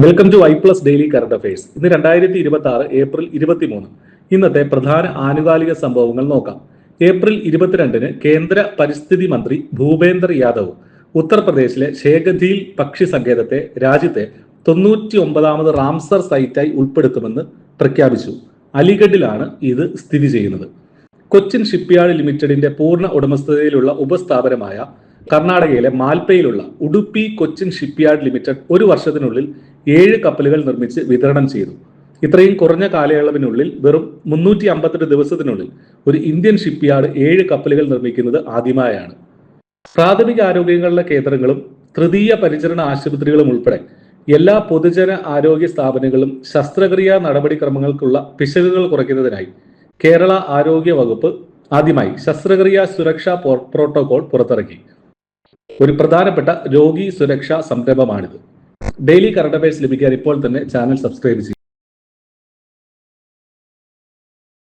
Welcome to ഐ+ daily current affairs. ഇന്ന് 2026 April 23. ഇന്നത്തെ പ്രധാന ആനുകാലിക സംഭവങ്ങൾ നോക്കാം. ഏപ്രിൽ 22-ന് കേന്ദ്ര പരിസ്ഥിതി മന്ത്രി ഭൂപേന്ദർ യാദവ് ഉത്തർപ്രദേശിലെ ഷേഖദീൽ പക്ഷി സങ്കേതത്തെ രാജ്യത്തെ 99ാമത് റാംസർ സൈറ്റായി ഉൾപ്പെടുത്തുമെന്ന് പ്രഖ്യാപിച്ചു. അലിഗഡിലാണ് ഇത് സ്ഥിതി ചെയ്യുന്നത്. കൊച്ചിൻ ഷിപ്പ്യാർഡ് ലിമിറ്റഡിന്റെ പൂർണ്ണ ഉടമസ്ഥതയിലുള്ള ഉപസ്ഥാപനമായ കർണാടകയിലെ മാൽപ്പയിലുള്ള ഉഡുപ്പി കൊച്ചിൻ ഷിപ്പ്യാർഡ് ലിമിറ്റഡ് ഒരു വർഷത്തിനുള്ളിൽ 7 കപ്പലുകൾ നിർമ്മിച്ച് വിതരണം ചെയ്തു. ഇത്രയും കുറഞ്ഞ കാലയളവിനുള്ളിൽ വെറും 352 ദിവസത്തിനുള്ളിൽ ഒരു ഇന്ത്യൻ ഷിപ്പ്യാർഡ് 7 കപ്പലുകൾ നിർമ്മിക്കുന്നത് ആദ്യമായാണ്. പ്രാഥമിക ആരോഗ്യങ്ങളുടെ കേന്ദ്രങ്ങളും തൃതീയ പരിചരണ ആശുപത്രികളും ഉൾപ്പെടെ എല്ലാ പൊതുജന ആരോഗ്യ സ്ഥാപനങ്ങളും ശസ്ത്രക്രിയാ നടപടിക്രമങ്ങൾക്കുള്ള പിശകുകൾ കുറയ്ക്കുന്നതിനായി കേരള ആരോഗ്യ വകുപ്പ് ആദ്യമായി ശസ്ത്രക്രിയാ സുരക്ഷാ പ്രോട്ടോകോൾ പുറത്തിറക്കി. ഒരു പ്രധാനപ്പെട്ട രോഗി സുരക്ഷാ സംരംഭമാണിത്. ഡെയിലി കറണ്ട് അഫയേഴ്സ് ലഭിക്കാൻ ഇപ്പോൾ തന്നെ ചാനൽ സബ്സ്ക്രൈബ് ചെയ്യുക.